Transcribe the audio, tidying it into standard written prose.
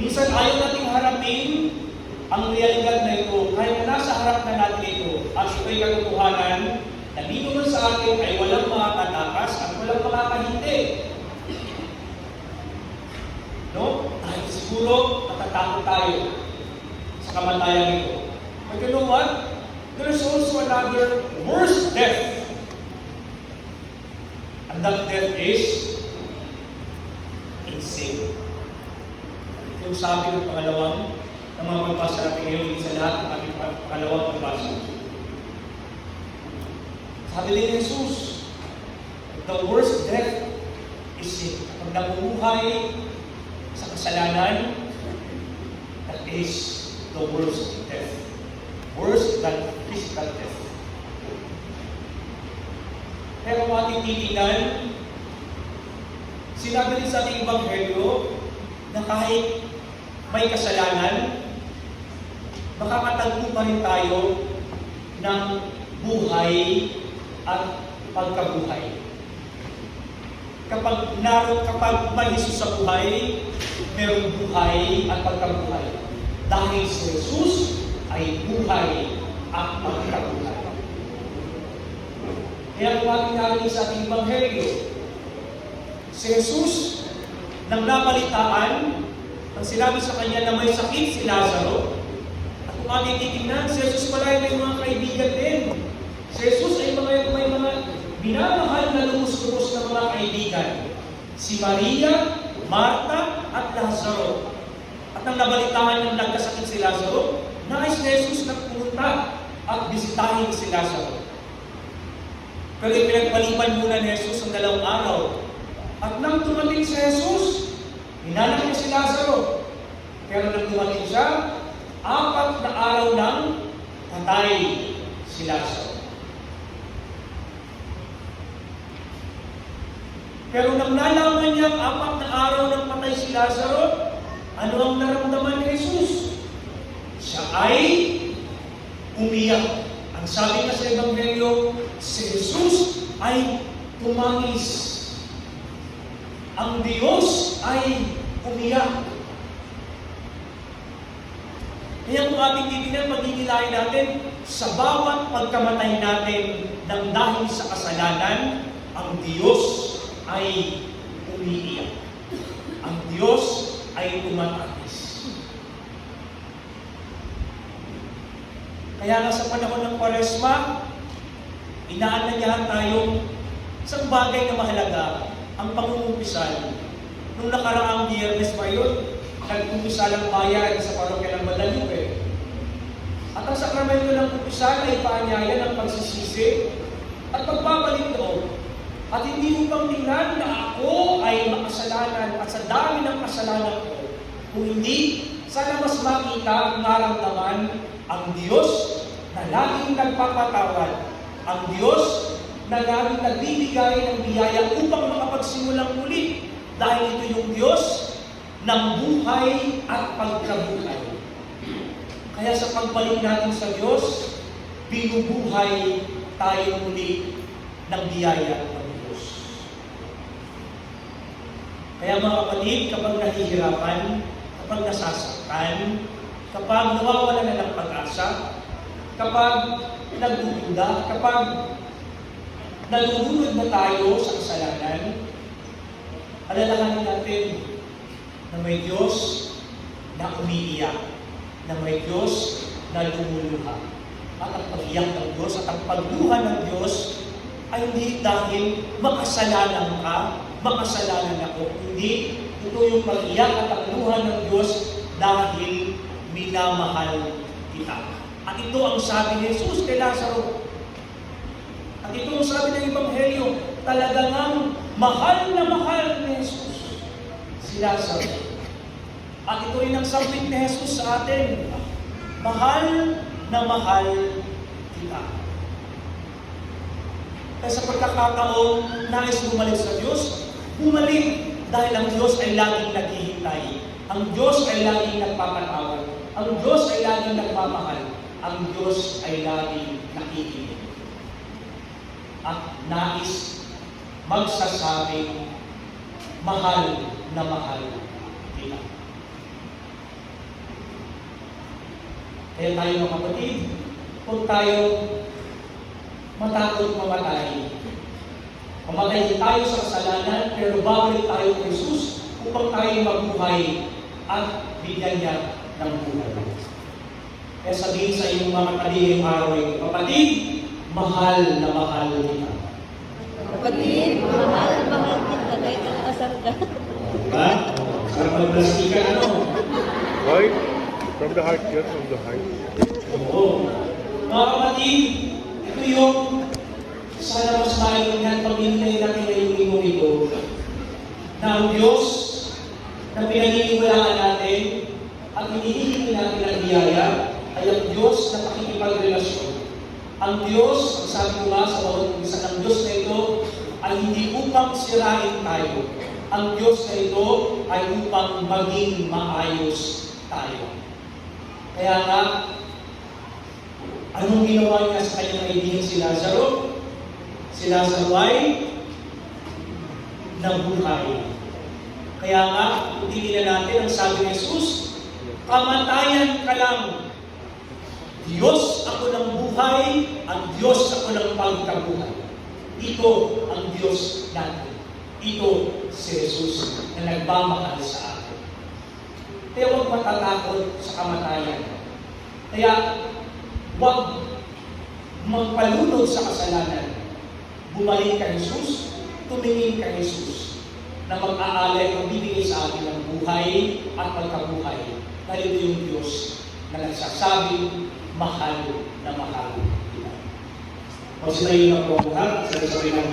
Minsan ayaw nating harapin ang realidad na ito, kahit na nasa harap na natin ito, at ito'y katotohanan, na dito man sa atin ay walang makakatakas at walang makakahindi. No? Dahil siguro natatakot tayo sa kamatayan ito. But you know what? There's also another worse death. And that death is insane. Yung sabi ng pangalawang ng mga pagbasa natin ngayon sa lahat ng ating pangalawang pagbasa. Sabi ni Jesus, the worst death is sin. Kapag nabubuhay sa kasalanan, that is the worst death. Worse than physical death. Pero kung ating titignan, sinabi rin sa ating Ebanghelyo na kahit may kasalanan, makakatagpo pa rin tayo ng buhay at pagkabuhay. Kapag may Jesus sa buhay, mayroong buhay at pagkabuhay. Dahil si Jesus ay buhay at pagkabuhay. Kaya kung ating narinig sa ating Ebanghelyo, si Jesus, nang nabalitaan, ang sinabi sa kanya na may sakit si Lazaro, at kung ating titignan, si Jesus pala ay may mga kaibigan din. Si Jesus ay may mga binamahal na lumus-lumus na mga kaibigan. Si Maria, Marta, at Lazaro. At nang nabalitaan ng nagkasakit si Lazaro, nais ni Jesus na pumunta at bisitahin si Lazaro. Pero ipinagpalipan muna ni Jesus ang 2 araw. At nang dumating si Jesus, hinanap niya si Lazaro. Pero nang dumating siya, 4 na araw nang patay si Lazaro. Pero nang nalaman niya 4 na araw nang patay si Lazaro, ano ang naramdaman ni Jesus? Siya ay umiyak. Ang sabi nga sa Ebanghelyo, si Jesus ay tumangis. Ang Diyos ay umiyak. Kaya kung ating titignan, pagkikilay natin, sa bawat pagkamatay natin ng dahil sa kasalanan, ang Diyos ay umiiyak. Ang Diyos ay tumatangis. Kaya nga sa panahon ng Kwaresma, inaanyayahan tayong isang bagay na mahalaga, ang pangungumpisal. Nung nakaraang Biyernes pa yun, nag-umpisal ang bayan sa parokya ng Guadalupe. At ang sakramento ng umpisal ay paanyaya ng pagsisisi at pagbabalik loob. At hindi upang tingnan na ako ay makasalanan at sa dami ng kasalanan ko. Kung hindi, sana mas makita at maramdaman ang Diyos na laging nagpapatawad. Ang Diyos na laging nagbibigay ng biyaya upang makapagsimulang muli. Dahil ito yung Diyos ng buhay at pagkabuhay. Kaya sa pagbalik natin sa Diyos, binubuhay tayo muli ng biyaya ng Diyos. Kaya mga kapatid, kapag nahihirapan, kapag nasasaktan, kapag nawawala na ng pag-asa, kapag nagdududa, kapag nalulunod na tayo sa kasalanan, alalahanin natin na may Diyos na umiiyak, na may Diyos na lumuluha. At ang pag-iyak ng Diyos at ang pagluha ng Diyos ay hindi dahil makasalanan ka, makasalanan ako. Hindi, ito yung pag-iyak at ang luha ng Diyos dahil minamahal kita. At ito ang sabi ni Jesus kay Lazaro. At ito ang sabi ng Ebanghelyo, talagang mahal na mahal ni Jesus si Lazaro. At ito rin ang sabi ni Jesus sa atin, mahal na mahal kita. Kaya sa pagkakataon, nais bumalik sa Diyos, bumalik dahil ang Diyos ay laging naghihintay. Ang Diyos ay laging nagpapatawad. Ang Diyos ay laging nagmamahal. Ang Diyos ay laging nakikinig. At nais magsasabing, mahal na mahal kita. Kaya tayo mga kapatid, huwag tayo matakot mamatay. Mamatay tayo sa kasalanan, pero babalik tayo kay Jesus upang tayo mabuhay at bigyan niya ng buhay. Kaya sabihin sa iyong mga kalihim araw ay, kapatid, mahal na mahal kita. Kapatid, mahal kita kahit nakasar ka. Diba? Sarap magplastikan, ano? Why? From the heart, yes, from the heart. Oo. Mga kapatid, ito yung sana mas maintindihan pag hinay natin ngayong lingkong ito na ang Diyos na pinaniniwalaan natin at hinihingi natin ang biyaya ay ang Diyos na pakikipagrelasyon. Ang Diyos, ang sabi ko nga sa bawat isa ng Diyos na ito, ay hindi upang sirain tayo. Ang Diyos na ito ay upang maging maayos tayo. Kaya nga, anong ginawa niya sa kanyang kaibigan si Lazaro? Si Lazaro ay nabuhay. Kaya nga, tingnan natin ang sabi ni Jesus, kamatayan ka lang. Diyos ako ng buhay, ang Diyos ako ng pagkabuhay. Ito ang Diyos natin. Ito si Jesus na nagmamahal sa atin. Kaya huwag matatakot sa kamatayan. Kaya huwag magpalunod sa kasalanan. Bumalik kay Jesus, tumingin kay Jesus, na mag-aalay, magbibigay sa atin ng buhay at pagkabuhay. Dahil ito yung Diyos na nagsasabing mahal na mahal kita. Pag sinayin na po ang lahat, sa sabay ng